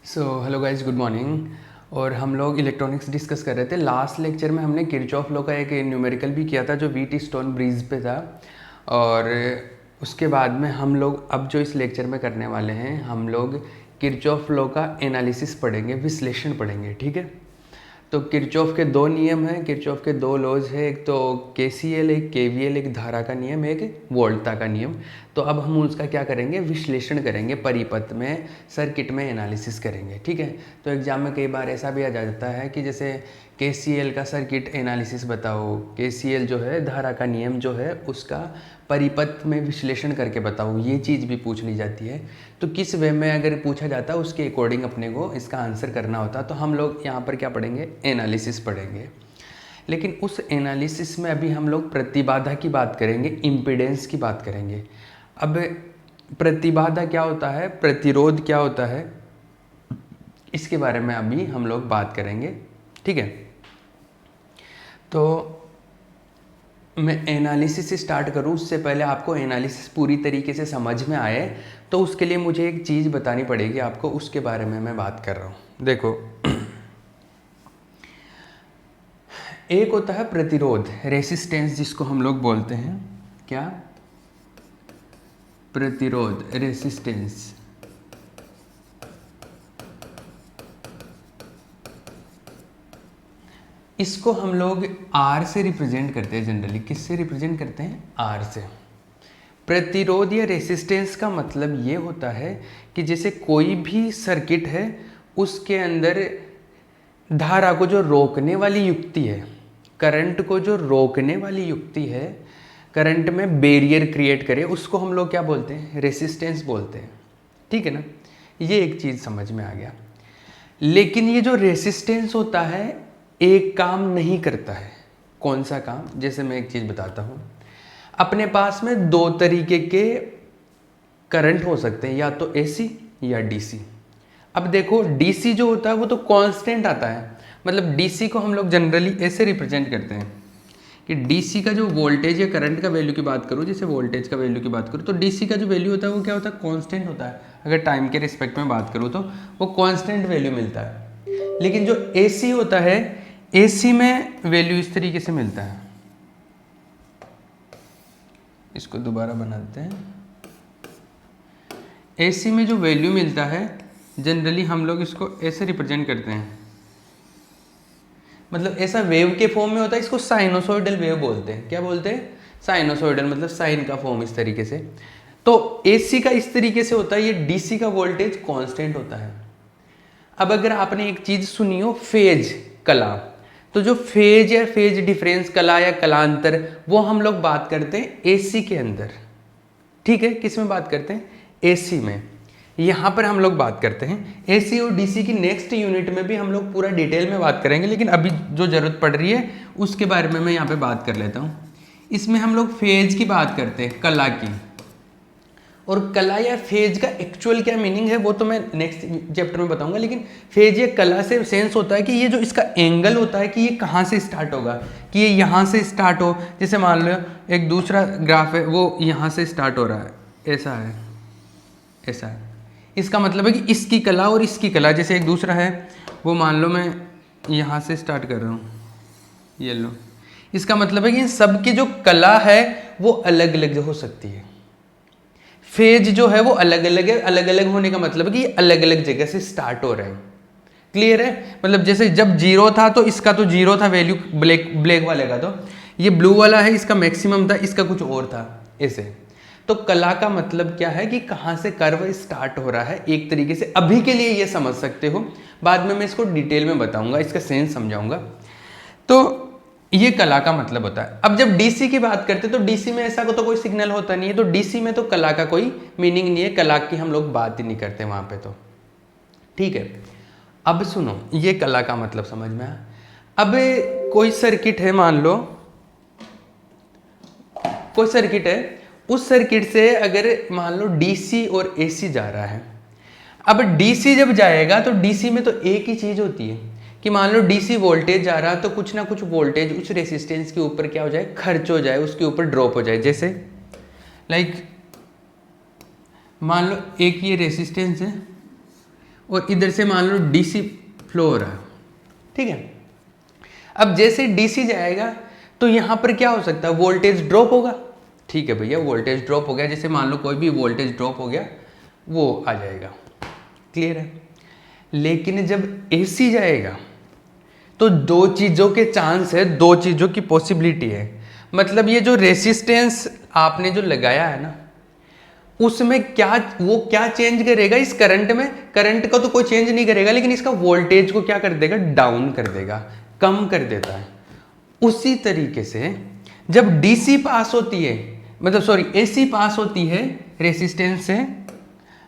Hello guys, good morning. और हम लोग इलेक्ट्रॉनिक्स डिस्कस कर रहे थे। लास्ट लेक्चर में हमने किरचॉफ लॉ का एक न्यूमेरिकल भी किया था जो व्हीट स्टोन ब्रिज पे था। और उसके बाद में हम लोग अब जो इस लेक्चर में करने वाले हैं, हम लोग किरचॉफ लॉ का एनालिसिस पढ़ेंगे, विश्लेषण पढ़ेंगे। ठीक है। तो किरचॉफ के दो नियम हैं, किरचॉफ के दो लॉज है, एक तो केसीएल, एक केवीएल, एक धारा का नियम, एक वोल्टा का नियम। तो अब हम उसका क्या करेंगे, विश्लेषण करेंगे, परिपथ में, सर्किट में एनालिसिस करेंगे। ठीक है। तो एग्जाम में कई बार ऐसा भी आ जाता है कि जैसे केसीएल का सर्किट एनालिसिस बताओ, केसीएल जो है धारा का नियम जो है उसका परिपथ में विश्लेषण करके बताओ, ये चीज़ भी पूछ ली जाती है। तो किस वे में अगर पूछा जाता है उसके अकॉर्डिंग अपने को इसका आंसर करना होता है। तो हम लोग यहाँ पर क्या पढ़ेंगे, एनालिसिस पढ़ेंगे। लेकिन उस एनालिसिस में अभी हम लोग प्रतिबाधा की बात करेंगे, इम्पीडेंस की बात करेंगे। अब प्रतिबाधा क्या होता है, प्रतिरोध क्या होता है, इसके बारे में अभी हम लोग बात करेंगे। ठीक है। तो मैं एनालिसिस से स्टार्ट करूं उससे पहले आपको एनालिसिस पूरी तरीके से समझ में आए तो उसके लिए मुझे एक चीज़ बतानी पड़ेगी आपको, उसके बारे में मैं बात कर रहा हूं। देखो, एक होता है प्रतिरोध, रेसिस्टेंस जिसको हम लोग बोलते हैं, क्या, प्रतिरोध, रेसिस्टेंस। इसको हम लोग आर से रिप्रेजेंट करते हैं। जनरली किससे रिप्रेजेंट करते हैं, आर से। प्रतिरोध या रेसिस्टेंस का मतलब ये होता है कि जैसे कोई भी सर्किट है उसके अंदर धारा को जो रोकने वाली युक्ति है, करंट को जो रोकने वाली युक्ति है, करंट में बैरियर क्रिएट करे, उसको हम लोग क्या बोलते हैं, रेसिस्टेंस बोलते हैं। ठीक है ना। ये एक चीज़ समझ में आ गया। लेकिन ये जो रेसिस्टेंस होता है एक काम नहीं करता है। कौन सा काम, जैसे मैं एक चीज़ बताता हूँ। अपने पास में दो तरीके के करंट हो सकते हैं, या तो एसी या डीसी। अब देखो, डीसी जो होता है वो तो कांस्टेंट आता है। मतलब डीसी को हम लोग जनरली ऐसे रिप्रेजेंट करते हैं कि डीसी का जो वोल्टेज या करंट का वैल्यू की बात करूँ, जैसे वोल्टेज का वैल्यू की बात करूँ, तो डीसी का जो वैल्यू होता है वो क्या होता है, कांस्टेंट होता है। अगर टाइम के रिस्पेक्ट में बात करूँ तो वो कांस्टेंट वैल्यू मिलता है। लेकिन जो एसी होता है, एसी में वैल्यू इस तरीके से मिलता है। इसको दोबारा बनाते हैं। एसी में जो वैल्यू मिलता है जनरली हम लोग इसको ऐसे रिप्रेजेंट करते हैं, मतलब ऐसा वेव के फॉर्म में होता है। इसको साइनोसॉइडल वेव बोलते हैं। क्या बोलते हैं, साइनोसॉइडल, मतलब साइन का फॉर्म इस तरीके से। तो एसी का इस तरीके से होता है, ये डीसी का वोल्टेज कांस्टेंट होता है। अब अगर आपने एक चीज सुनी हो, फेज कला, तो जो फेज या फेज डिफरेंस कला या कलांतर, वो हम लोग बात करते हैं एसी के अंदर। ठीक है। किस में बात करते हैं, एसी में। यहाँ पर हम लोग बात करते हैं एसी और डीसी की। नेक्स्ट यूनिट में भी हम लोग पूरा डिटेल में बात करेंगे, लेकिन अभी जो जरूरत पड़ रही है उसके बारे में मैं यहाँ पे बात कर लेता हूँ। इसमें हम लोग फेज की बात करते हैं, कला की। और कला या फेज का एक्चुअल क्या मीनिंग है वो तो मैं नेक्स्ट चैप्टर में बताऊंगा। लेकिन फेज या कला से सेंस होता है कि ये जो इसका एंगल होता है कि ये कहाँ से स्टार्ट होगा, कि ये यहाँ से स्टार्ट हो। जैसे मान लो एक दूसरा ग्राफ है, वो यहाँ से स्टार्ट हो रहा है, ऐसा है, ऐसा है। इसका मतलब है कि इसकी कला और इसकी कला, जैसे एक दूसरा है, वो मान लो मैं यहाँ से स्टार्ट कर रहा हूँ, ये लो। इसका मतलब है कि इन सब की जो कला है वो अलग अलग हो सकती है। फेज जो है वो अलग अलग है। अलग अलग होने का मतलब है कि ये अलग अलग जगह से स्टार्ट हो रहे हैं। क्लियर है। मतलब जैसे जब जीरो था तो इसका तो जीरो था वैल्यू, ब्लैक वाले का, तो ये ब्लू वाला है, इसका मैक्सिमम था, इसका कुछ और था, ऐसे। तो कला का मतलब क्या है कि कहाँ से कर्व स्टार्ट हो रहा है, एक तरीके से। अभी के लिए ये समझ सकते हो, बाद में मैं इसको डिटेल में बताऊंगा, इसका सेंस समझाऊंगा। तो ये कला का मतलब होता है। अब जब डीसी की बात करते हैं तो डीसी में ऐसा तो कोई सिग्नल होता नहीं है, तो डीसी में तो कला का कोई मीनिंग नहीं है, कला की हम लोग बात ही नहीं करते वहां पे। तो ठीक है। अब सुनो, ये कला का मतलब समझ में आया। अब कोई सर्किट है, मान लो कोई सर्किट है, उस सर्किट से अगर मान लो डीसी और एसी जा रहा है। अब डीसी जब जाएगा तो डीसी में तो एक ही चीज होती है कि मान लो डीसी वोल्टेज जा रहा तो कुछ ना कुछ वोल्टेज उस रेसिस्टेंस के ऊपर क्या हो जाए, खर्च हो जाए, उसके ऊपर ड्रॉप हो जाए। जैसे लाइक मान लो एक ये रेसिस्टेंस है और इधर से मान लो डीसी फ्लो हो रहा है, ठीक है। अब जैसे डीसी जाएगा तो यहाँ पर क्या हो सकता है, वोल्टेज ड्रॉप होगा, ठीक है भैया, वोल्टेज ड्रॉप हो गया, जैसे मान लो कोई भी वोल्टेज ड्रॉप हो गया वो आ जाएगा, क्लियर है। लेकिन जब एसी जाएगा तो दो चीज़ों के चांस है, दो चीज़ों की पॉसिबिलिटी है। मतलब ये जो रेसिस्टेंस आपने जो लगाया है ना, उसमें वो क्या चेंज करेगा इस करंट में, करंट का तो कोई चेंज नहीं करेगा, लेकिन इसका वोल्टेज को क्या कर देगा, डाउन कर देगा, कम कर देता है। उसी तरीके से जब डीसी पास होती है, मतलब सॉरी एसी पास होती है रेसिस्टेंस से,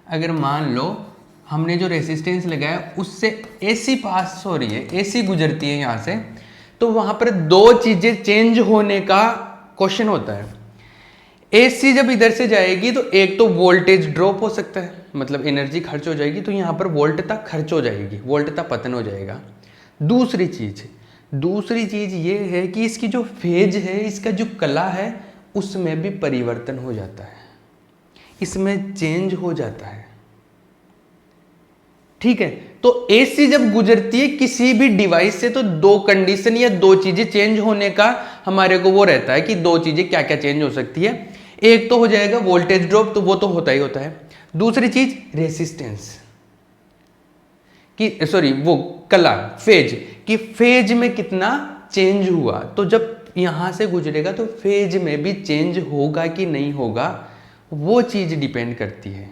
अगर मान लो हमने जो रेसिस्टेंस लगाया उससे एसी पास हो रही है, एसी गुजरती है यहाँ से, तो वहाँ पर दो चीज़ें चेंज होने का क्वेश्चन होता है। एसी जब इधर से जाएगी तो एक तो वोल्टेज ड्रॉप हो सकता है, मतलब एनर्जी खर्च हो जाएगी, तो यहाँ पर वोल्टता खर्च हो जाएगी, वोल्टता पतन हो जाएगा। दूसरी चीज़ ये है कि इसकी जो फेज है, इसका जो कला है, उसमें भी परिवर्तन हो जाता है, इसमें चेंज हो जाता है, ठीक है। तो एसी जब गुजरती है किसी भी डिवाइस से तो दो कंडीशन या दो चीजें चेंज होने का हमारे को वो रहता है कि दो चीजें क्या क्या चेंज हो सकती है। एक तो हो जाएगा वोल्टेज ड्रॉप, तो वो तो होता ही होता है। दूसरी चीज रेसिस्टेंस कि सॉरी वो कला फेज कि फेज में कितना चेंज हुआ, तो जब यहां से गुजरेगा तो फेज में भी चेंज होगा कि नहीं होगा, वो चीज डिपेंड करती है,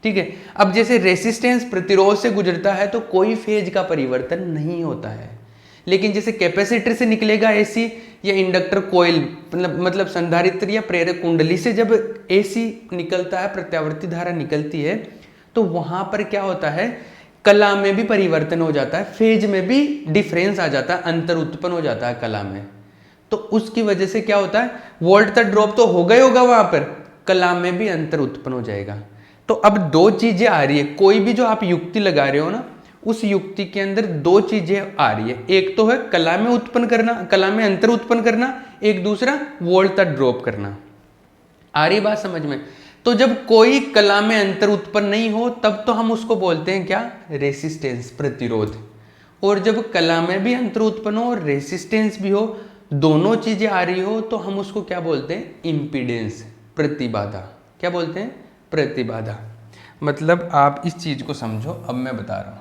ठीक है। अब जैसे रेसिस्टेंस प्रतिरोध से गुजरता है तो कोई फेज का परिवर्तन नहीं होता है, लेकिन जैसे कैपेसिटर से निकलेगा एसी या इंडक्टर कोयल मतलब संधारित्र या प्रेरक कुंडली से जब एसी निकलता है, प्रत्यावर्ती धारा निकलती है, तो वहां पर क्या होता है, कला में भी परिवर्तन हो जाता है, फेज में भी डिफरेंस आ जाता है, अंतर उत्पन्न हो जाता है कला में। तो उसकी वजह से क्या होता है, वोल्ट ड्रॉप तो होगा ही होगा, वहां पर कला में भी अंतर उत्पन्न हो जाएगा। तो अब दो चीजें आ रही है, कोई भी जो आप युक्ति लगा रहे हो ना, उस युक्ति के अंदर दो चीजें आ रही है। एक तो है कला में उत्पन्न करना, कला में अंतर उत्पन्न करना, एक दूसरा वोल्ट ड्रॉप करना। आ रही बात समझ में? तो जब कोई कला में अंतर उत्पन्न नहीं हो तब तो हम उसको बोलते हैं क्या, रेसिस्टेंस, प्रतिरोध। और जब कला में भी अंतर उत्पन्न हो और रेसिस्टेंस भी हो, दोनों चीजें आ रही हो, तो हम उसको क्या बोलते हैं, इम्पीडेंस, प्रतिबाधा। क्या बोलते हैं, प्रतिबाधा। मतलब आप इस चीज को समझो, अब मैं बता रहा हूं,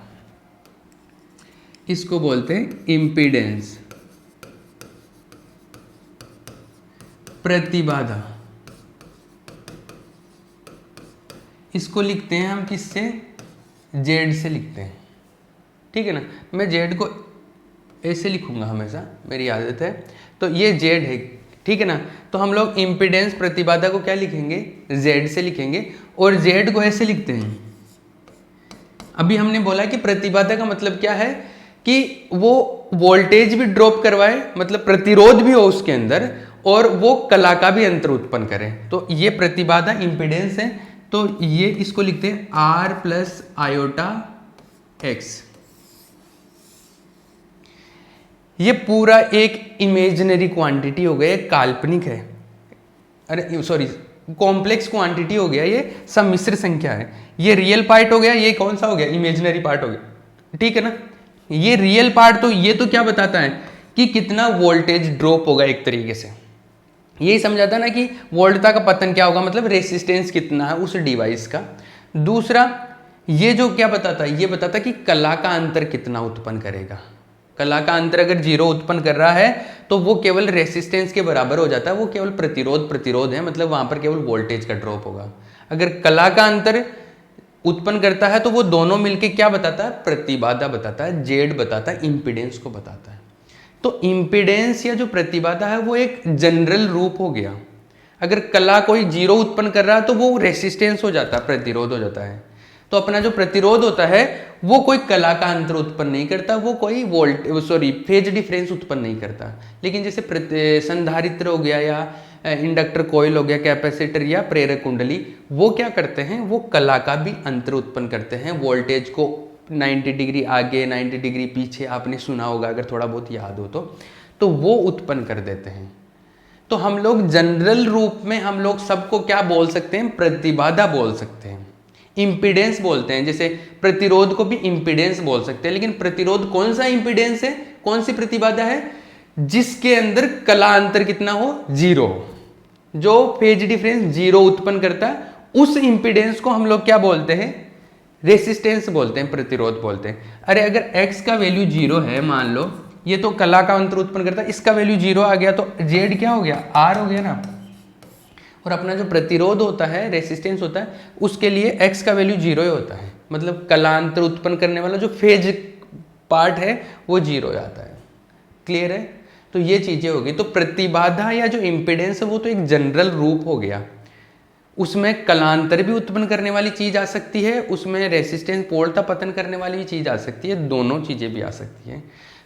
इसको बोलते हैं इम्पीडेंस, प्रतिबाधा। इसको लिखते हैं हम किससे, जेड से लिखते हैं, ठीक है ना। मैं जेड को ऐसे लिखूंगा हमेशा, मेरी आदत है। तो ये जेड है, ठीक है ना। तो हम लोग इम्पीडेंस प्रतिबाधा को क्या लिखेंगे, जेड से लिखेंगे, और जेड को ऐसे लिखते हैं। अभी हमने बोला कि प्रतिबाधा का मतलब क्या है कि वो वोल्टेज भी ड्रॉप करवाए, मतलब प्रतिरोध भी हो उसके अंदर, और वो कला का भी अंतर उत्पन्न करे। तो ये प्रतिबाधा इम्पीडेंस है। तो ये इसको लिखते हैं आर प्लस आयोटा एक्स। ये पूरा एक इमेजिनरी क्वांटिटी हो गया, काल्पनिक है, अरे सॉरी कॉम्प्लेक्स क्वांटिटी हो गया, ये सम्मिश्र संख्या है। ये रियल पार्ट हो गया, ये कौन सा हो गया, इमेजिनरी पार्ट हो गया, ठीक है ना। ये रियल पार्ट, तो ये तो क्या बताता है कि कितना वोल्टेज ड्रॉप होगा, एक तरीके से यही समझाता ना कि वोल्टता का पतन क्या होगा, मतलब रेसिस्टेंस कितना है उस डिवाइस का। दूसरा ये जो क्या बताता है, ये बताता है कि कला का अंतर कितना उत्पन्न करेगा। कला का अंतर अगर 0 उत्पन्न कर रहा है तो वो केवल रेसिस्टेंस के बराबर हो जाता है, वो केवल प्रतिरोध है, मतलब वहां पर केवल वोल्टेज का ड्रॉप होगा। अगर कला का अंतर उत्पन्न करता है तो वो दोनों मिलके क्या बताता है, प्रतिबाधा बताता है, जेड बताता है, इंपीडेंस को बताता है। तो इंपीडेंस या जो प्रतिबाधा है वो एक जनरल रूप हो गया। अगर कला कोई 0 उत्पन्न कर रहा है तो वो रेसिस्टेंस हो जाता है, प्रतिरोध हो जाता है। तो अपना जो प्रतिरोध होता है वो कोई कला का अंतर उत्पन्न नहीं करता, वो कोई फेज डिफरेंस उत्पन्न नहीं करता। लेकिन जैसे संधारित्र हो गया या इंडक्टर कॉइल हो गया, कैपेसिटर या प्रेरक कुंडली, वो क्या करते हैं, वो कला का भी अंतर उत्पन्न करते हैं। वोल्टेज को 90 डिग्री आगे 90 डिग्री पीछे, आपने सुना होगा अगर थोड़ा बहुत याद हो तो वो उत्पन्न कर देते हैं। तो हम लोग जनरल रूप में हम लोग सबको क्या बोल सकते हैं, प्रतिबाधा बोल सकते हैं। इम्पीडेंस बोलते हैं। जैसे प्रतिरोध को भी इम्पीडेंस बोल सकते हैं, लेकिन प्रतिरोध कौन सा इम्पीडेंस है, कौन सी प्रतिबाधा है, जिसके अंदर कलांतर कितना हो, 0 हो, जो फेज डिफरेंस 0 उत्पन्न करता है, उस इम्पीडेंस को हम लोग क्या बोलते हैं, रेसिस्टेंस बोलते हैं, प्रतिरोध बोलते हैं। अरे अगर x का वैल्यू 0 है, मान लो ये तो कला का अंतर उत्पन्न करता है, इसका वैल्यू 0 आ गया तो z क्या हो गया, r हो गया ना। और अपना जो प्रतिरोध होता है, रेसिस्टेंस होता है, उसके लिए x का वैल्यू 0 ही होता है, मतलब कलांतर उत्पन्न करने वाला जो फेज पार्ट है वो 0 आता है। क्लियर है? तो ये चीजें हो गई। तो प्रतिबाधा या जो इम्पीडेंस है वो तो एक जनरल रूप हो गया, उसमें कलांतर भी उत्पन्न करने वाली चीज आ सकती है, उसमें रेसिस्टेंस पोलता पतन करने वाली भी चीज आ सकती है, दोनों चीजें भी आ सकती हैं।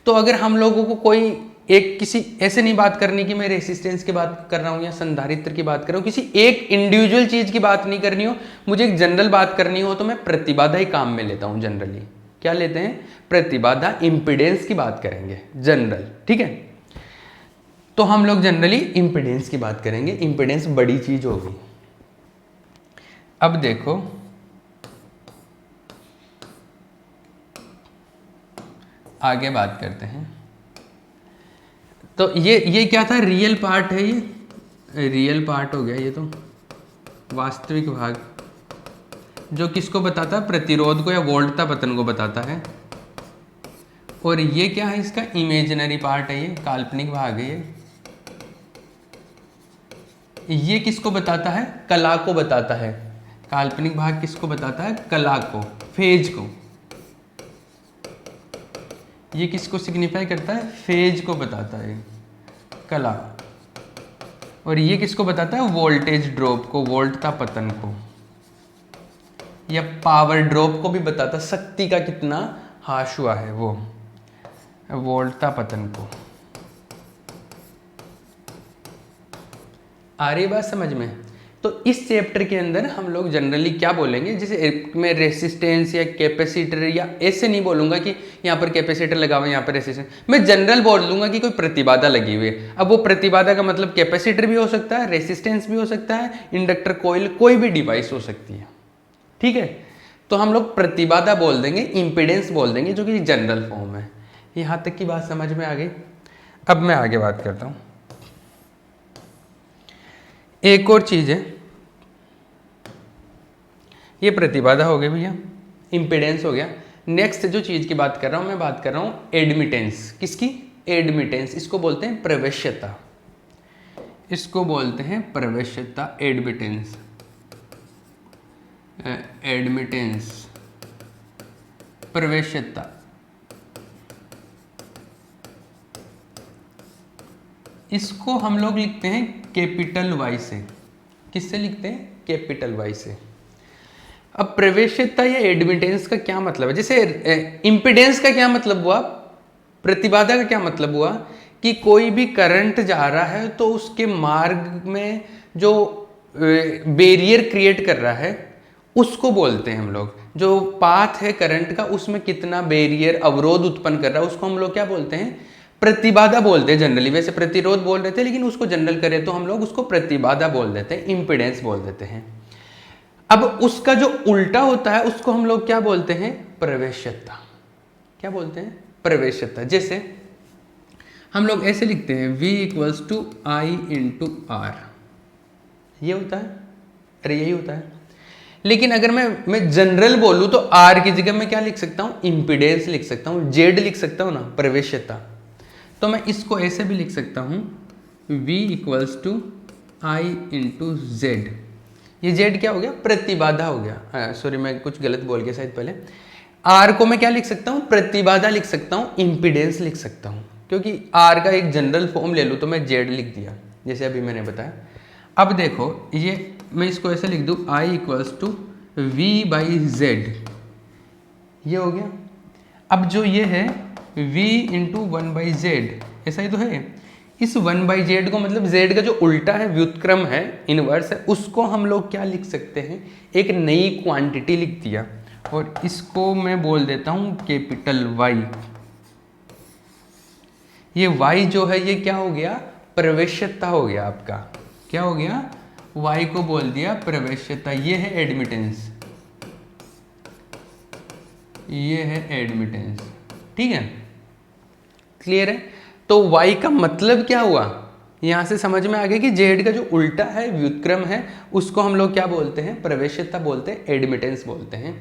तो अगर हम लोगों को कोई एक किसी ऐसे नहीं बात करनी कि मैं रेसिस्टेंस की बात कर रहा हूँ या संधारित्र की बात कर रहा हूँ, किसी एक इंडिविजुअल चीज की बात नहीं करनी हो, मुझे एक जनरल बात करनी हो, तो मैं प्रतिबाधा ही काम में लेता हूँ जनरली। क्या लेते हैं, प्रतिबाधा, इंपीडेंस की बात करेंगे जनरल, ठीक है। तो हम लोग जनरली इंपीडेंस की बात करेंगे, इंपीडेंस बड़ी चीज होगी। अब देखो आगे बात करते हैं। तो ये क्या था, रियल पार्ट है, ये रियल पार्ट हो गया, ये तो वास्तविक भाग जो किसको बताता है, प्रतिरोध को या वोल्टता पतन को बताता है। और ये क्या है, इसका इमेजिनरी पार्ट है, ये काल्पनिक भाग है। ये किसको बताता है, कला को बताता है। काल्पनिक भाग किसको बताता है, कला को, फेज को। ये किसको सिग्निफाई करता है, फेज को बताता है, कला। और ये किसको बताता है, वोल्टेज ड्रॉप को, वोल्टता पतन को, या पावर ड्रॉप को भी बताता, शक्ति का कितना हाश हुआ है वो, वोल्टता पतन को। आ रही बात समझ में? तो इस चैप्टर के अंदर हम लोग जनरली क्या बोलेंगे, जैसे मैं रेसिस्टेंस या कैपेसिटर, या ऐसे नहीं बोलूंगा कि यहाँ पर कैपेसिटर लगा हुआ है, यहाँ पर रेसिस्टेंस, मैं जनरल बोल दूंगा कि कोई प्रतिबाधा लगी हुई है। अब वो प्रतिबाधा का मतलब कैपेसिटर भी हो सकता है, रेसिस्टेंस भी हो सकता है, इंडक्टर, कोइल, कोई भी डिवाइस हो सकती है, ठीक है। तो हम लोग प्रतिबाधा बोल देंगे, इंपीडेंस बोल देंगे, जो कि जनरल फॉर्म है। यहाँ तक की बात समझ में आ गई। अब मैं आगे बात करता हूँ। एक और चीज है, ये प्रतिबाधा हो गई भैया, इंपीडेंस हो गया। नेक्स्ट जो चीज की बात कर रहा हूं, मैं बात कर रहा हूं एडमिटेंस। किसकी, एडमिटेंस। इसको बोलते हैं प्रवेश्यता, इसको बोलते हैं प्रवेश्यता, एडमिटेंस, एडमिटेंस, प्रवेश्यता। इसको हम लोग लिखते हैं कैपिटल वाई से। किससे लिखते हैं, कैपिटल वाई से। अब प्रवेश्यता या एडमिटेंस का क्या मतलब है, जैसे इंपीडेंस का क्या मतलब हुआ, प्रतिबाधा का क्या मतलब हुआ, कि कोई भी करंट जा रहा है तो उसके मार्ग में जो बैरियर क्रिएट कर रहा है उसको बोलते हैं हम लोग, जो पाथ है करंट का उसमें कितना बैरियर, अवरोध उत्पन्न कर रहा है, उसको हम लोग क्या बोलते हैं, प्रतिबाधा बोलते हैं जनरली। वैसे प्रतिरोध बोल रहे थे, लेकिन उसको जनरल करें तो हम लोग उसको प्रतिबाधा बोल देते हैं, इंपीडेंस बोल देते हैं। अब उसका जो उल्टा होता है उसको हम लोग क्या बोलते हैं, प्रवेश्यता। क्या बोलते हैं, प्रवेश्यता। जैसे हम लोग ऐसे लिखते हैं V = I/R, ये होता है, अरे यही होता है। लेकिन अगर मैं जनरल बोलूं तो R की जगह मैं क्या लिख सकता हूं, इंपीडेंस लिख सकता हूं, Z लिख सकता हूं ना, प्रवेश्यता। तो मैं इसको ऐसे भी लिख सकता हूं V = I/Z। ये Z क्या हो गया, प्रतिबाधा हो गया। सॉरी मैं कुछ गलत बोल गया शायद पहले। R को मैं क्या लिख सकता हूँ, प्रतिबाधा लिख सकता हूँ, इंपीडेंस लिख सकता हूँ, क्योंकि R का एक जनरल फॉर्म ले लूँ तो मैं Z लिख दिया, जैसे अभी मैंने बताया। अब देखो ये मैं इसको ऐसे लिख दूँ I = V/Z, ये हो गया। अब जो ये है V × 1/Z, ऐसा ही तो है। इस 1/Z को मतलब Z का जो उल्टा है, व्युत्क्रम है, इनवर्स है, उसको हम लोग क्या लिख सकते हैं, एक नई क्वांटिटी लिख दिया, और इसको मैं बोल देता हूं कैपिटल Y। ये Y जो है ये क्या हो गया, प्रवेश्यता हो गया आपका। क्या हो गया, Y को बोल दिया प्रवेश्यता। ये है एडमिटेंस, ये है एडमिटेंस। ठीक है, क्लियर है। तो y का मतलब क्या हुआ, यहाँ से समझ में आ गया कि z का जो उल्टा है, व्युत्क्रम है, उसको हम लोग क्या बोलते हैं, प्रवेश्यता बोलते हैं, एडमिटेंस बोलते हैं।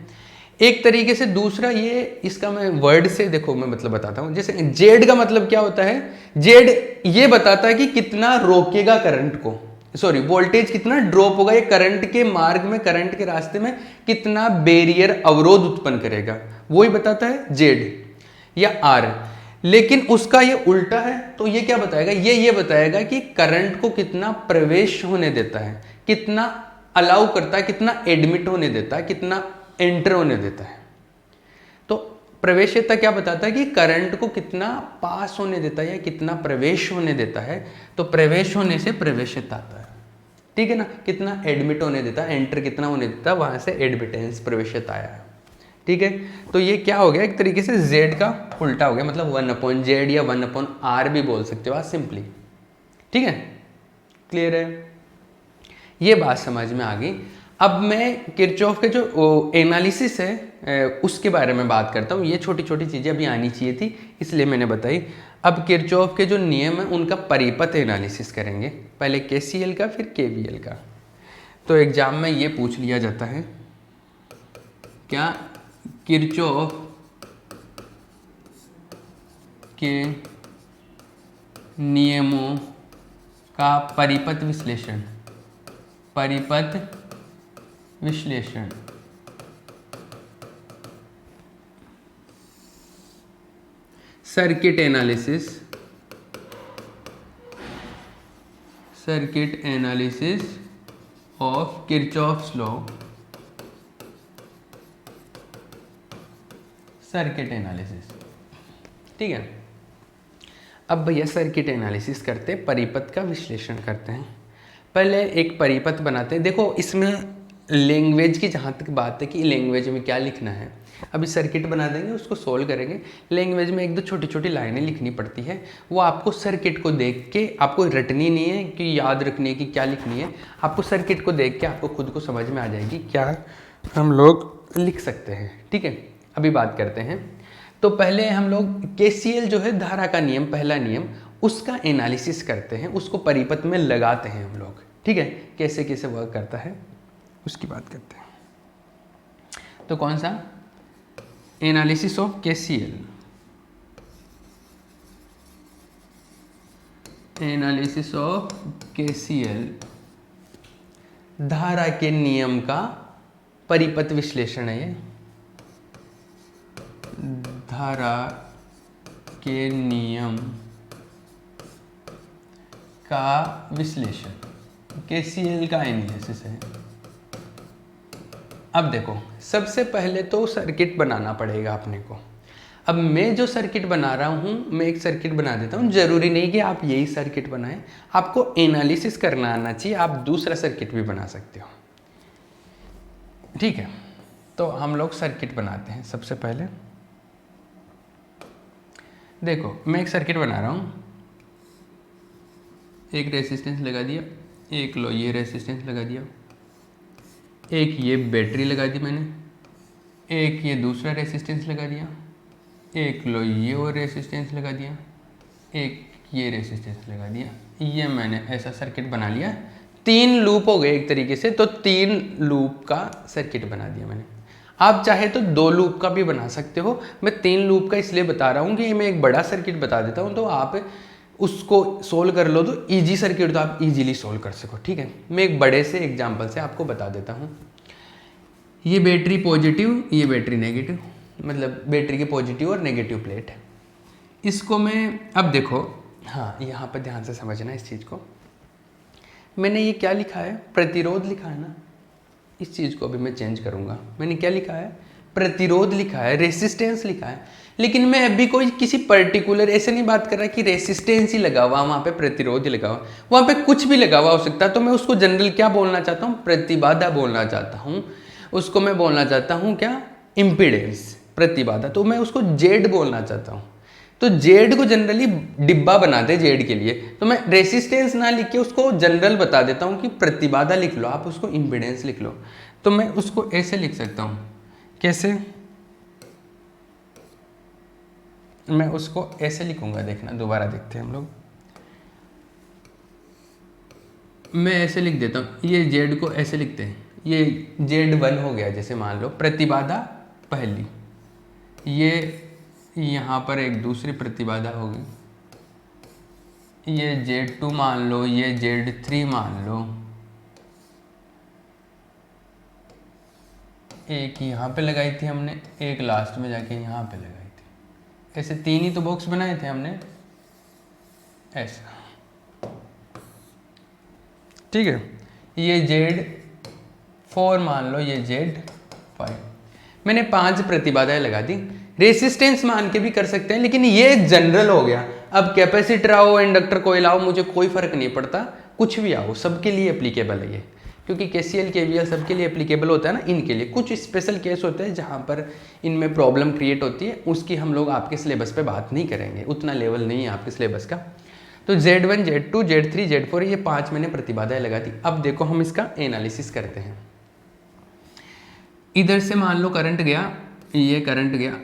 एक तरीके से दूसरा ये, इसका मैं वर्ड से देखो मैं मतलब बताता हूँ। जैसे जेड का मतलब क्या होता है, जेड ये बताता है कि कितना रोकेगा करंट को, सॉरी वोल्टेज कितना ड्रॉप होगा, ये करंट के मार्ग में, करंट के रास्ते में कितना बैरियर अवरोध उत्पन्न करेगा, वो ही बताता है जेड या आर। लेकिन उसका ये उल्टा है, तो ये क्या बताएगा, ये बताएगा कि करंट को कितना प्रवेश होने देता है, कितना अलाउ करता है, कितना एडमिट होने देता है, कितना एंटर होने देता है। तो प्रवेश्यता क्या बताता है कि करंट को कितना पास होने देता है या कितना प्रवेश होने देता है। तो प्रवेश होने से प्रवेश्यता आता है, ठीक है ना, कितना एडमिट होने देता है, एंटर कितना होने देता है, वहां से एडमिटेंस प्रवेश्यता आया है। ठीक है, तो ये क्या हो गया, एक तरीके से z का उल्टा हो गया, मतलब 1/z या 1/r भी बोल सकते हो आप सिंपली। ठीक है, क्लियर है, ये बात समझ में आ गई। अब मैं किरचॉफ के जो एनालिसिस है उसके बारे में बात करता हूँ। ये छोटी छोटी चीज़ें अभी आनी चाहिए थी, इसलिए मैंने बताई। अब किरचॉफ के जो नियम है उनका परिपथ एनालिसिस करेंगे, पहले KCL का फिर KVL का। तो एग्जाम में ये पूछ लिया जाता है, क्या किरचॉफ के नियमों का परिपथ विश्लेषण, परिपथ विश्लेषण circuit analysis, circuit analysis of Kirchhoff's law, circuit analysis. ठीक है, अब भैया सर्किट एनालिसिस करते हैं, परिपथ का विश्लेषण करते हैं। पहले एक परिपथ बनाते हैं। देखो इसमें लैंग्वेज की जहाँ तक बात है कि लैंग्वेज में क्या लिखना है, अभी सर्किट बना देंगे, उसको सोल्व करेंगे। लैंग्वेज में एक दो छोटी छोटी लाइनें लिखनी पड़ती है, वो आपको सर्किट को देख के, आपको रटनी नहीं है कि याद रखनी है कि क्या लिखनी है, आपको सर्किट को देख के आपको खुद को समझ में आ जाएगी क्या हम लोग लिख सकते हैं। ठीक है, अभी बात करते हैं। तो पहले हम लोग KCL जो है धारा का नियम, पहला नियम, उसका एनालिसिस करते हैं, उसको परिपथ में लगाते हैं हम लोग। ठीक है, कैसे कैसे वर्क करता है उसकी बात करते हैं। तो कौन सा, analysis of KCL, analysis of KCL, धारा के नियम का परिपथ विश्लेषण है ये, धारा के नियम का विश्लेषण, KCL का एनालिसिस है। अब देखो सबसे पहले तो सर्किट बनाना पड़ेगा अपने को। अब मैं जो सर्किट बना रहा हूँ, मैं एक सर्किट बना देता हूँ, जरूरी नहीं कि आप यही सर्किट बनाएं, आपको एनालिसिस करना आना चाहिए, आप दूसरा सर्किट भी बना सकते हो। ठीक है, तो हम लोग सर्किट बनाते हैं। सबसे पहले देखो मैं एक सर्किट बना रहा हूँ, एक रेसिस्टेंस लगा दिया, एक लो ये रेसिस्टेंस लगा दिया, एक ये बैटरी लगा दी मैंने, एक ये दूसरा रेसिस्टेंस लगा दिया, एक लो ये और रेसिस्टेंस लगा दिया, एक ये रेसिस्टेंस लगा दिया। ये मैंने ऐसा सर्किट बना लिया। 3 लूप हो गए एक तरीके से, तो 3 लूप का सर्किट बना दिया मैंने। आप चाहे तो 2 लूप का भी बना सकते हो, मैं 3 लूप का इसलिए बता रहा हूँ कि मैं एक बड़ा सर्किट बता देता हूँ, तो आप उसको सोल्व कर लो, तो इजी सर्किट तो आप इजीली सोल्व कर सको। ठीक है, मैं एक बड़े से एग्जांपल से आपको बता देता हूँ। ये बैटरी पॉजिटिव, ये बैटरी नेगेटिव, मतलब बैटरी के पॉजिटिव और नेगेटिव प्लेट है। इसको मैं, अब देखो, हाँ यहाँ पर ध्यान से समझना इस चीज़ को। मैंने ये क्या लिखा है, प्रतिरोध लिखा है ना, इस चीज़ को अभी मैं चेंज करूँगा। मैंने क्या लिखा है, प्रतिरोध लिखा है, रेसिस्टेंस लिखा है, लेकिन मैं अभी कोई किसी पर्टिकुलर ऐसे नहीं बात कर रहा कि रेसिस्टेंस ही लगा हुआ, वहाँ पे प्रतिरोध ही लगा हुआ, वहाँ पे कुछ भी लगा हुआ हो सकता है। तो मैं उसको जनरल क्या बोलना चाहता हूँ, प्रतिबाधा बोलना चाहता हूँ, उसको मैं बोलना चाहता हूँ क्या, इम्पीडेंस, प्रतिबाधा। तो मैं उसको जेड बोलना चाहता हूँ। तो जेड को जनरली डिब्बा बनाते हैं जेड के लिए, तो मैं रेसिस्टेंस ना लिख के उसको जनरल बता देता हूँ कि प्रतिबाधा लिख लो, आप उसको इम्पीडेंस लिख लो। तो मैं उसको ऐसे लिख सकता हूँ, कैसे, मैं उसको ऐसे लिखूंगा, देखना दोबारा देखते हैं हम लोग। मैं ऐसे लिख देता हूँ, ये जेड को ऐसे लिखते हैं, ये Z1 हो गया जैसे मान लो प्रतिबाधा पहली, ये यहाँ पर एक दूसरी प्रतिबाधा होगी, ये Z2 मान लो, ये Z3 मान लो, एक यहाँ पे लगाई थी हमने, एक लास्ट में जाके यहाँ पे लगाई थी। ऐसे 3 ही तो बॉक्स बनाए थे हमने, ऐसा, ठीक है। ये Z4 मान लो, ये Z5, मैंने 5 प्रतिबाधाएं लगा दी। रेसिस्टेंस मान के भी कर सकते हैं, लेकिन ये जनरल हो गया। अब कैपेसिटर आओ, इंडक्टर कोयल आओ, मुझे कोई फर्क नहीं पड़ता, कुछ भी आओ, सबके लिए एप्लीकेबल है ये, क्योंकि KCL KVL सबके लिए एप्लीकेबल होता है ना। इनके लिए कुछ स्पेशल केस होते हैं जहाँ पर इनमें प्रॉब्लम क्रिएट होती है, उसकी हम लोग आपके सिलेबस पे बात नहीं करेंगे, उतना लेवल नहीं है आपके सिलेबस का। तो Z1 Z2 Z3 Z4 ये 5 मैंने प्रतिबाधाएं लगा दी। अब देखो हम इसका एनालिसिस करते हैं। इधर से मान लो करंट गया, ये करंट गया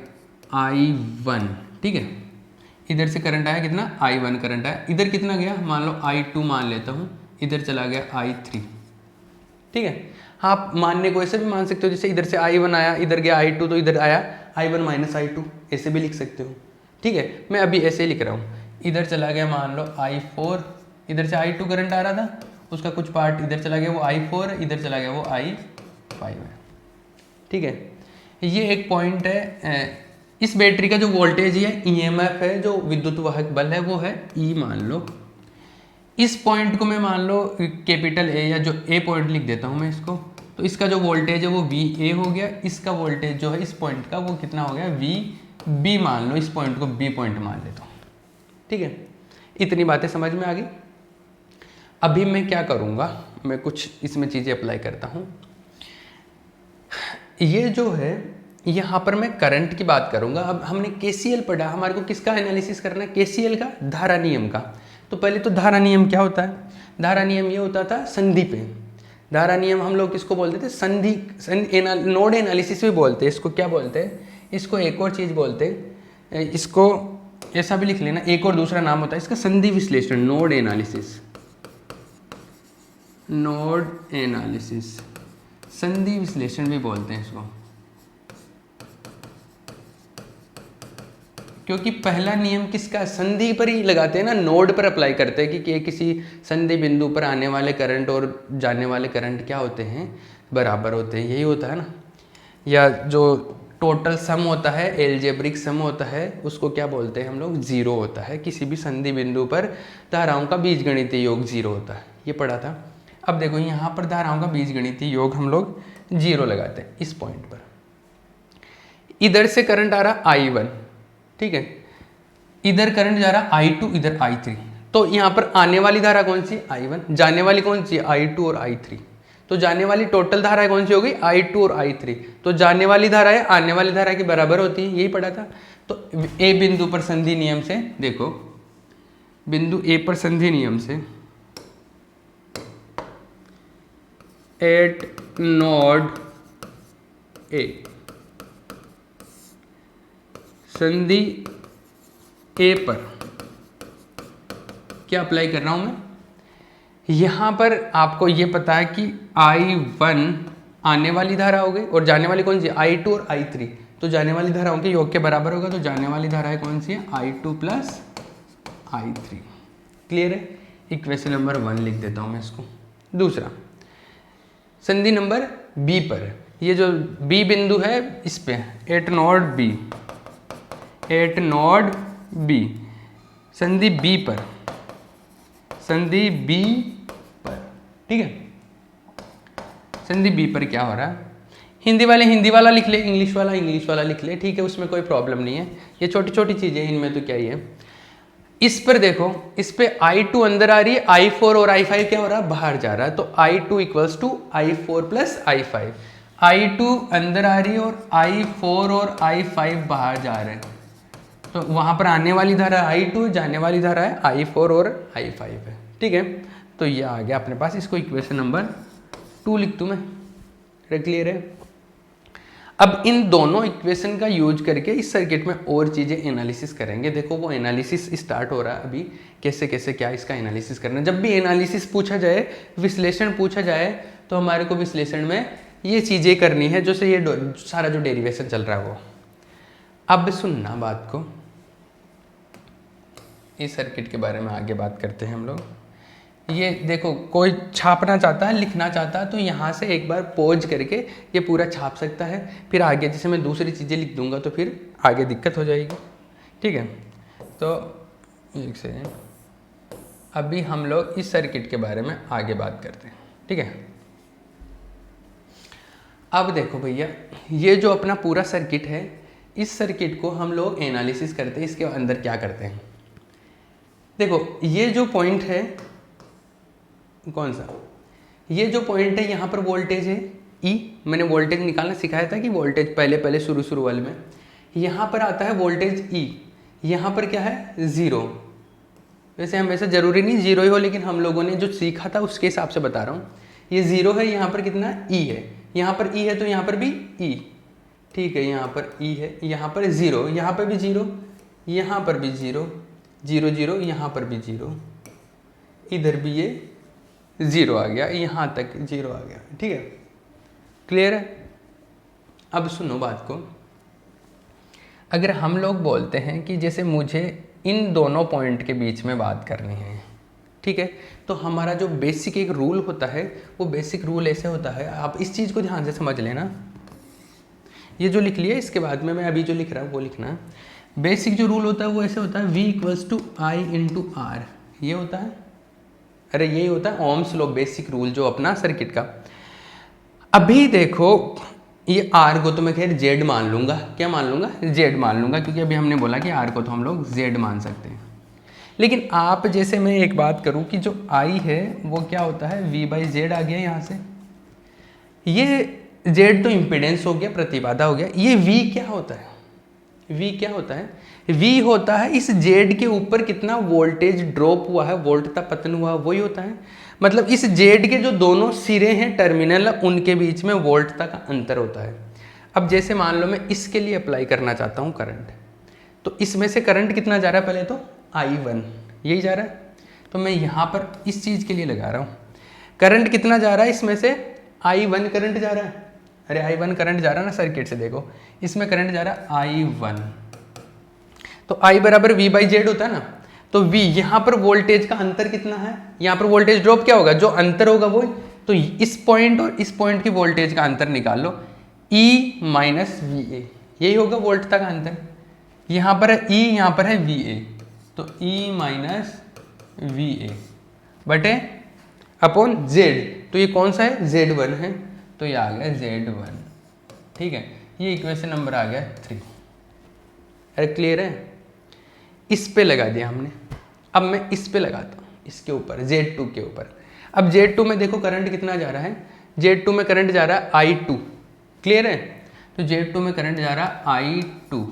I1, ठीक है। इधर से करंट आया कितना, I1 करंट आया। इधर कितना गया, मान लो I2 मान लेता हूँ, इधर चला गया I3, ठीक है। आप मानने को ऐसे भी मान सकते हो, जैसे इधर से I1 आया, इधर गया I2, तो इधर आया I1 माइनस I2, ऐसे भी लिख सकते हो, ठीक है। मैं अभी ऐसे लिख रहा हूँ, इधर चला गया मान लो I4, इधर से I2 करंट आ रहा था, उसका कुछ पार्ट इधर चला गया, वो I4, इधर चला गया वो I5 है, ठीक है। ये एक पॉइंट है। इस बैटरी का जो वोल्टेज है, EMF है, जो विद्युत वाहक बल है, वो है E मान लो। इस पॉइंट को मैं मान लो कैपिटल A, या जो A पॉइंट लिख देता हूँ मैं इसको, तो इसका जो वोल्टेज है वो VA हो गया। इसका वोल्टेज जो है इस पॉइंट का, वो कितना हो गया, VB मान लो। इस पॉइंट को B पॉइंट मान लेता हूँ, ठीक है। इतनी बातें समझ में आ गई। अभी मैं क्या करूँगा, मैं कुछ इसमें चीज़ें अप्लाई करता हूँ। ये जो है, यहाँ पर मैं करंट की बात करूँगा। अब हमने KCL पढ़ा, हमारे को किसका एनालिसिस करना है, KCL का, धारा नियम का। तो पहले तो धारा नियम क्या होता है, धारा नियम ये होता था संधि पे। धारा नियम हम लोग किसको बोलते थे, संधि, नोड एनालिसिस भी बोलते हैं इसको। क्या बोलते हैं इसको, एक और चीज़ बोलते हैं इसको, ऐसा भी लिख लेना, एक और दूसरा नाम होता है इसका, संधि विश्लेषण, नोड एनालिसिस। नोड एनालिसिस, संधि विश्लेषण भी बोलते हैं इसको, क्योंकि पहला नियम किसका, संधि पर ही लगाते हैं ना, नोड पर अप्लाई करते हैं कि किसी संधि बिंदु पर आने वाले करंट और जाने वाले करंट क्या होते हैं, बराबर होते हैं, यही होता है ना। या जो टोटल सम होता है, एल्जेब्रिक सम होता है, उसको क्या बोलते हैं हम लोग, जीरो होता है। किसी भी संधि बिंदु पर धाराओं का बीजगणितीय योग जीरो होता है, ये पढ़ा था। अब देखो यहाँ पर धाराओं का बीजगणितीय योग हम लोग जीरो लगाते हैं इस पॉइंट पर। इधर से करंट आ रहा I1, ठीक है, इधर करंट जा रहा I2, इधर I3। तो यहाँ पर आने वाली धारा कौन सी, I1, जाने वाली कौन सी, I2 और I3। तो जाने वाली टोटल धारा कौन सी होगी, I2 और I3। तो जाने वाली धारा है आने वाली धारा के बराबर होती है, यही पढ़ा था। तो A बिंदु पर संधि नियम से देखो, बिंदु A पर संधि नियम से, एट नोड A, संधि A पर क्या अप्लाई कर रहा हूं मैं, यहां पर आपको ये पता है कि I1 आने वाली धारा हो गई, और जाने वाली कौन सी, I2 और I3। तो जाने वाली धाराओं के योग के बराबर होगा, तो जाने वाली धारा है कौन सी है, I2 प्लस I3। क्लियर है, इक्वेशन नंबर 1 लिख देता हूं मैं इसको। दूसरा, संधि नंबर B पर, ये जो B बिंदु है इस पे, eight node B, eight node B, संधि B पर, संधि B पर, ठीक है। संधि B पर क्या हो रहा है, हिंदी वाले हिंदी वाला लिख ले, इंग्लिश वाला इंग्लिश वाला लिख ले, ठीक है, उसमें कोई प्रॉब्लम नहीं है। ये छोटी छोटी चीज़ें, इनमें तो क्या ही है। इस पर देखो, इस पे I2 अंदर आ रही है, I4 और I5 क्या हो रहा है, बाहर जा रहा है। तो I2 equals to I4 plus I5। I2 अंदर आ रही है और I4 और I5 बाहर जा रहे हैं, तो वहाँ पर आने वाली धारा I2, जाने वाली धारा है I4 और I5 है, ठीक है। तो ये आ गया अपने पास, इसको इक्वेशन नंबर 2 लिख दूँ मैं, क्लियर है। अब इन दोनों इक्वेशन का यूज करके इस सर्किट में और चीज़ें एनालिसिस करेंगे। देखो वो एनालिसिस स्टार्ट हो रहा है अभी, कैसे कैसे क्या इसका एनालिसिस करना है। जब भी एनालिसिस पूछा जाए, विश्लेषण पूछा जाए, तो हमारे को विश्लेषण में ये चीज़ें करनी है, जो से ये सारा जो डेरिवेशन चल रहा है वो। अब सुनना बात को, इस सर्किट के बारे में आगे बात करते हैं हम लोग। ये देखो, कोई छापना चाहता है, लिखना चाहता है, तो यहाँ से एक बार पॉज करके ये पूरा छाप सकता है। फिर आगे जैसे मैं दूसरी चीज़ें लिख दूंगा तो फिर आगे दिक्कत हो जाएगी। ठीक है, तो एक सेकेंड, अभी हम लोग इस सर्किट के बारे में आगे बात करते हैं। ठीक है, अब देखो भैया, ये जो अपना पूरा सर्किट है, इस सर्किट को हम लोग एनालिसिस करते हैं। इसके अंदर क्या करते हैं, देखो ये जो पॉइंट है, कौन सा, ये जो पॉइंट है, यहाँ पर वोल्टेज है E। मैंने वोल्टेज निकालना सिखाया था कि वोल्टेज पहले शुरू वाले में, यहाँ पर आता है वोल्टेज E, यहाँ पर क्या है 0। वैसे हम ऐसा जरूरी नहीं 0 ही हो, लेकिन हम लोगों ने जो सीखा था उसके हिसाब से बता रहा हूँ। ये 0 है, यहाँ पर कितना E है, यहाँ पर E है तो यहाँ पर भी E। ठीक है, यहाँ पर E है, यहाँ पर 0, यहाँ पर भी 0, यहाँ पर भी 0, 0 0, यहाँ पर भी 0, इधर भी ये 0 आ गया, यहाँ तक 0 आ गया। ठीक है, क्लियर है। अब सुनो बात को, अगर हम लोग बोलते हैं कि जैसे मुझे इन दोनों पॉइंट के बीच में बात करनी है, ठीक है, तो हमारा जो बेसिक एक रूल होता है, वो बेसिक रूल ऐसे होता है, आप इस चीज़ को ध्यान से समझ लेना। ये जो लिख लिया, इसके बाद में मैं अभी जो लिख रहा हूँ वो लिखना। बेसिक जो रूल होता है वो ऐसे होता है, V = I × R। ये होता है, अरे यही होता है ओम्स लॉ, बेसिक रूल जो अपना सर्किट का। अभी देखो ये R को तो मैं खैर Z मान लूँगा, क्या मान लूँगा, Z मान लूँगा, क्योंकि अभी हमने बोला कि R को तो हम लोग Z मान सकते हैं। लेकिन आप जैसे मैं एक बात करूँ कि जो I है वो क्या होता है, V/Z आ गया यहाँ से। ये Z तो इम्पिडेंस हो गया, प्रतिबाधा हो गया। ये V क्या होता है, V क्या होता है, V होता है इस Z के ऊपर कितना वोल्टेज ड्रॉप हुआ है, वोल्टता पतन हुआ, वही होता है। मतलब इस Z के जो दोनों सिरे हैं, टर्मिनल, उनके बीच में वोल्टता का अंतर होता है। अब जैसे मान लो मैं इसके लिए अप्लाई करना चाहता हूँ करंट, तो इसमें से करंट कितना जा रहा है, पहले तो I1 यही जा रहा है, तो मैं यहाँ पर इस चीज़ के लिए लगा रहा हूँ। करंट कितना जा रहा है, इसमें से I1 करंट जा रहा है, अरे I1 करंट जा रहा है ना, सर्किट से देखो, इसमें करंट जा रहा है I1, तो I = V/Z होता है ना। तो V, यहाँ पर वोल्टेज का अंतर कितना है, यहाँ पर वोल्टेज ड्रॉप क्या होगा, जो अंतर होगा वो, तो इस पॉइंट और इस पॉइंट की वोल्टेज का अंतर निकाल लो, E - VA, यही होगा वोल्टता का अंतर। यहाँ पर है E, यहाँ पर है VA, तो E - VA बटे अपॉन Z, तो ये कौन सा है, Z1 है, तो ये आ गया Z1। ठीक है, ये इक्वेशन नंबर आ गया 3। अरे क्लियर है, इस पे लगा दिया हमने। अब मैं इस पे लगाता हूँ, इसके ऊपर, Z2 के ऊपर। अब Z2 में देखो करंट कितना जा रहा है, Z2 में करंट जा रहा है I2, क्लियर है, तो Z2 में करंट जा रहा है I2।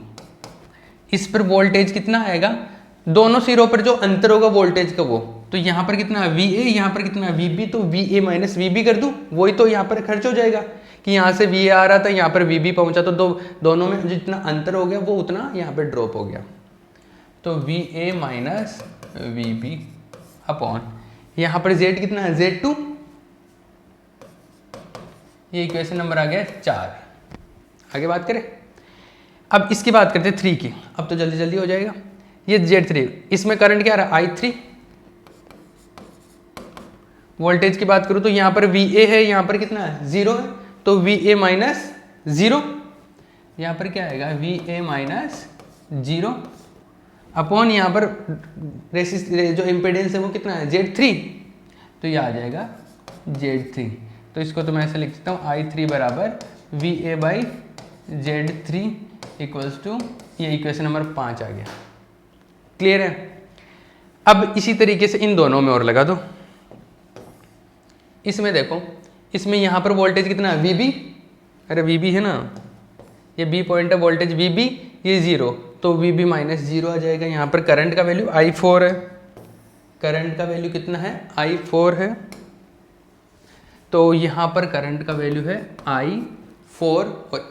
इस पर वोल्टेज कितना आएगा, दोनों सिरों पर जो अंतर होगा वोल्टेज का वो, तो यहाँ पर कितना VA, यहाँ पर कितना VB, तो VA - VB कर दूँ, वही तो यहाँ पर खर्च हो जाएगा कि यहाँ से VA आ रहा था, यहाँ पर VB पहुँचा, तो दोनों में जितना अंतर हो गया वो उतना यहाँ पर ड्रॉप हो गया, तो VA - VB अपॉन यहाँ पर Z कितना है, Z2। ये इक्वेशन नंबर आ गया 4। आगे बात करें, अब इसकी बात करते हैं 3 की, अब तो जल्दी जल्दी हो जाएगा। ये Z3, इसमें करंट क्या आ रहा है, I3। वोल्टेज की बात करूं तो यहाँ पर VA है, यहाँ पर कितना है 0 है, तो VA - 0, यहाँ पर क्या आएगा, VA - 0 अपॉन यहाँ पर जो इम्पिडेंस है वो कितना है, Z3, तो ये आ जाएगा Z3। तो इसको तो मैं ऐसे लिख सकता हूँ, I3 = VA/Z3 = ये इक्वेशन नंबर 5 आ गया। क्लियर है। अब इसी तरीके से इन दोनों में और लगा दो। इसमें देखो, इसमें यहाँ पर वोल्टेज कितना है, VB, अरे VB है ना, ये B पॉइंट है, वोल्टेज VB, ये 0, तो VB - 0 आ जाएगा। यहाँ पर करंट का वैल्यू I4 है, करंट का वैल्यू कितना है, I4 है, तो यहाँ पर करंट का वैल्यू है I4 और